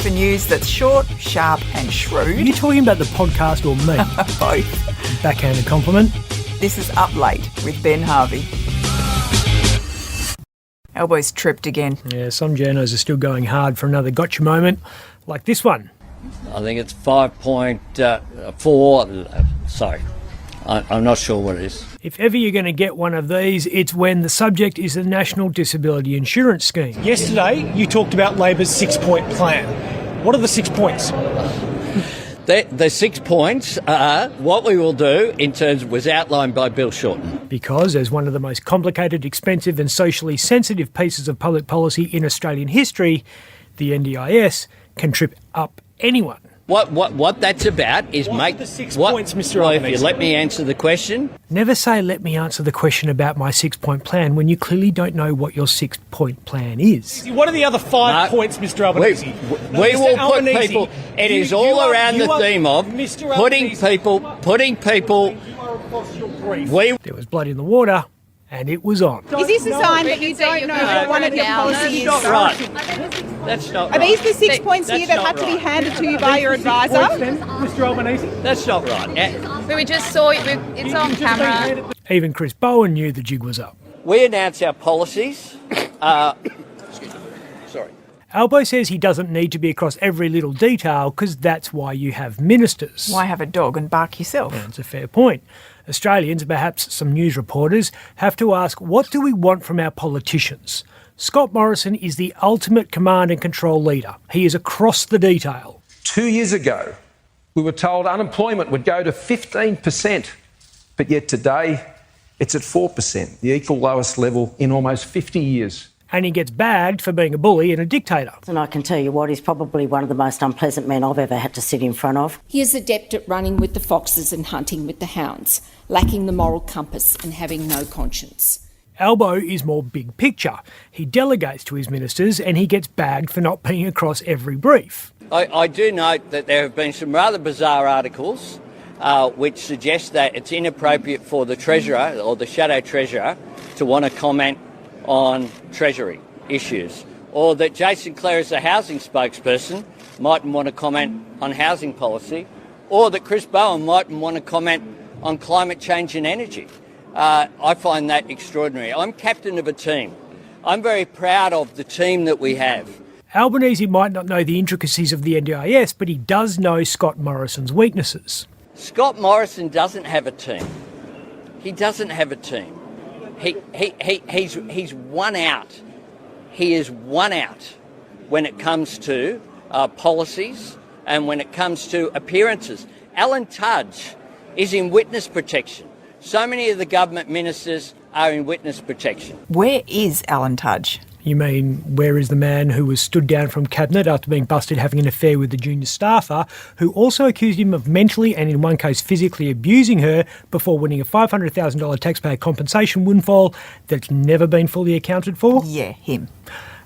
for news that's short, sharp and Are shrewd. you talking about the podcast or me? Both. Backhanded compliment. This is Up Late with Ben Harvey. Elbows tripped again. Yeah, some journos are still going hard for another gotcha moment, like this one. I think it's 5.4. Sorry, I'm not sure what it is. If ever you're going to get one of these, it's when the subject is the National Disability Insurance Scheme. Yesterday, you talked about Labor's 6-point plan. What are the 6 points? The 6 points are what we will do in terms was outlined by Bill Shorten. Because as one of the most complicated, expensive and socially sensitive pieces of public policy in Australian history, the NDIS can trip up anyone. What that's about is What make are the 6 what, points, Mr. Well, if Albanese? you let me answer the question. Never say, let me answer the question about my 6-point plan when you clearly don't know what your 6-point plan is. What are the other 5 points, Mr. Albanese? We will put people. It is all around the theme of putting people. There was blood in the water, and it was on. Is this a sign that you don't know what one of your policies is? Right. That's not Are right. these the 6 points here that That's had to not be right. handed to you by your advisor? Mr. Albanese? That's not right. We just saw it. It's on camera. Even Chris Bowen knew the jig was up. We announce our policies. Albo says he doesn't need to be across every little detail because that's why you have ministers. Why have a dog and bark yourself? That's a fair point. Australians, perhaps some news reporters, have to ask, what do we want from our politicians? Scott Morrison is the ultimate command and control leader. He is across the detail. 2 years ago, we were told unemployment would go to 15%, but yet today it's at 4%, the equal lowest level in almost 50 years. And he gets bagged for being a bully and a dictator. And I can tell you what, he's probably one of the most unpleasant men I've ever had to sit in front of. He is adept at running with the foxes and hunting with the hounds, lacking the moral compass and having no conscience. Albo is more big picture. He delegates to his ministers and he gets bagged for not being across every brief. I do note that there have been some rather bizarre articles which suggest that it's inappropriate for the Treasurer or the Shadow Treasurer to want to comment on Treasury issues, or that Jason Clare as the housing spokesperson mightn't want to comment on housing policy, or that Chris Bowen mightn't want to comment on climate change and energy. I find that extraordinary. I'm captain of a team. I'm very proud of the team that we have. Albanese might not know the intricacies of the NDIS, but he does know Scott Morrison's weaknesses. Scott Morrison doesn't have a team. He doesn't have a team. He's one out. He is one out when it comes to policies and when it comes to appearances. Alan Tudge is in witness protection. So many of the government ministers are in witness protection. Where is Alan Tudge? You mean, where is the man who was stood down from cabinet after being busted having an affair with the junior staffer, who also accused him of mentally and in one case physically abusing her before winning a $500,000 taxpayer compensation windfall that's never been fully accounted for? Yeah, him.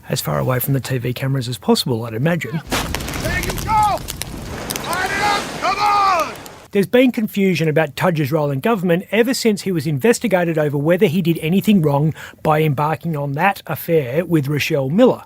As far away from the TV cameras as possible, I'd imagine. There's been confusion about Tudge's role in government ever since he was investigated over whether he did anything wrong by embarking on that affair with Rochelle Miller.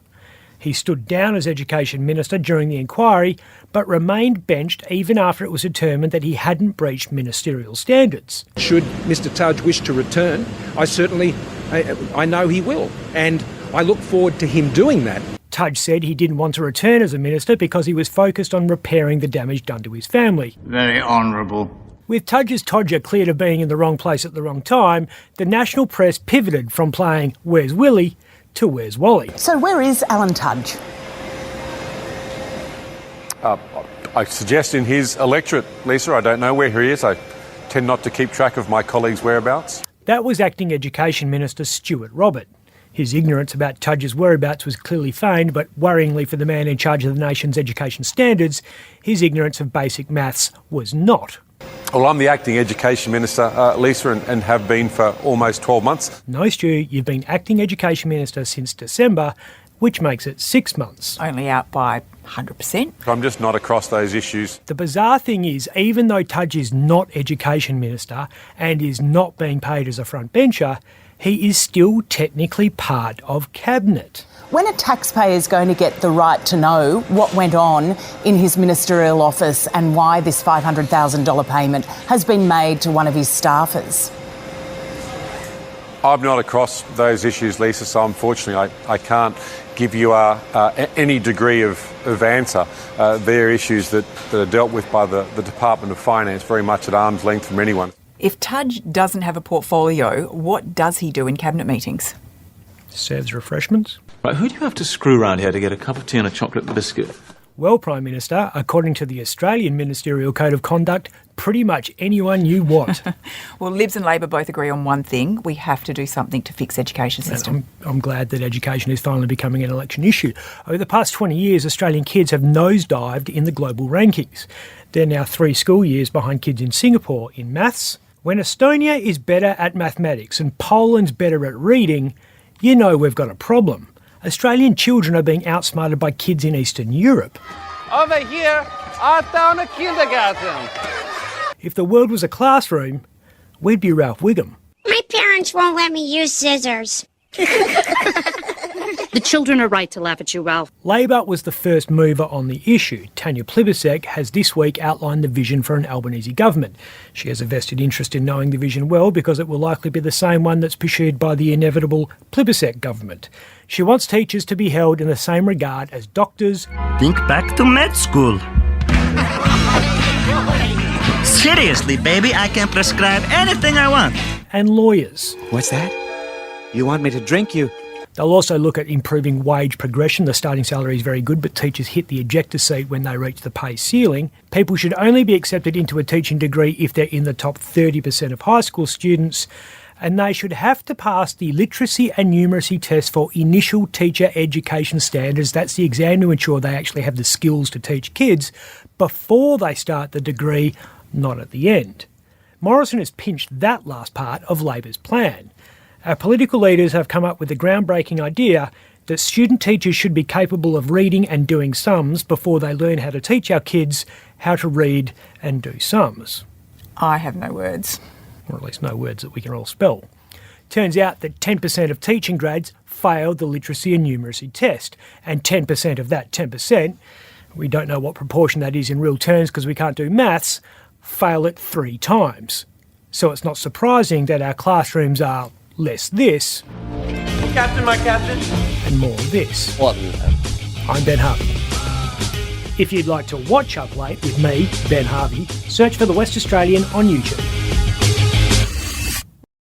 He stood down as Education Minister during the inquiry, but remained benched even after it was determined that he hadn't breached ministerial standards. Should Mr Tudge wish to return, I know he will, and I look forward to him doing that. Tudge said he didn't want to return as a minister because he was focused on repairing the damage done to his family. Very honourable. With Tudge's Todger cleared of being in the wrong place at the wrong time, the national press pivoted from playing Where's Willie to Where's Wally. So where is Alan Tudge? I suggest in his electorate, Lisa. I don't know where he is. I tend not to keep track of my colleagues' whereabouts. That was Acting Education Minister Stuart Robert. His ignorance about Tudge's whereabouts was clearly feigned, but worryingly for the man in charge of the nation's education standards, his ignorance of basic maths was not. Well, I'm the Acting Education Minister, Lisa, and have been for almost 12 months. No, Stu, you've been Acting Education Minister since December, which makes it 6 months. Only out by 100%. I'm just not across those issues. The bizarre thing is, even though Tudge is not Education Minister and is not being paid as a front bencher, he is still technically part of Cabinet. When are taxpayers going to get the right to know what went on in his ministerial office and why this $500,000 payment has been made to one of his staffers? I'm not across those issues, Lisa, so unfortunately I can't give you any degree of answer. They're issues that are dealt with by the Department of Finance, very much at arm's length from anyone. If Tudge doesn't have a portfolio, what does he do in cabinet meetings? Serves refreshments. Right, who do you have to screw around here to get a cup of tea and a chocolate biscuit? Well, Prime Minister, according to the Australian Ministerial Code of Conduct, pretty much anyone you want. Well, Libs and Labor both agree on one thing: we have to do something to fix the education system. I'm glad that education is finally becoming an election issue. Over the past 20 years, Australian kids have nosedived in the global rankings. They're now 3 school years behind kids in Singapore in maths. When Estonia is better at mathematics and Poland's better at reading, you know we've got a problem. Australian children are being outsmarted by kids in Eastern Europe. Over here, art down a kindergarten. If the world was a classroom, we'd be Ralph Wiggum. My parents won't let me use scissors. The children are right to laugh at you, Ralph. Labor was the first mover on the issue. Tanya Plibersek has this week outlined the vision for an Albanese government. She has a vested interest in knowing the vision well because it will likely be the same one that's pursued by the inevitable Plibersek government. She wants teachers to be held in the same regard as doctors. Think back to med school. Seriously, baby, I can prescribe anything I want. And lawyers. What's that? You want me to drink you? They'll also look at improving wage progression. The starting salary is very good, but teachers hit the ejector seat when they reach the pay ceiling. People should only be accepted into a teaching degree if they're in the top 30% of high school students, and they should have to pass the literacy and numeracy test for initial teacher education standards. That's the exam to ensure they actually have the skills to teach kids before they start the degree, not at the end. Morrison has pinched that last part of Labor's plan. Our political leaders have come up with the groundbreaking idea that student teachers should be capable of reading and doing sums before they learn how to teach our kids how to read and do sums. I have no words. Or at least no words that we can all spell. Turns out that 10% of teaching grads failed the literacy and numeracy test, and 10% of that 10%, we don't know what proportion that is in real terms because we can't do maths, fail it 3 times. So it's not surprising that our classrooms are less this, Captain, my captain, and more this. What? I'm Ben Harvey. If you'd like to watch Up Late with me, Ben Harvey, search for The West Australian on YouTube.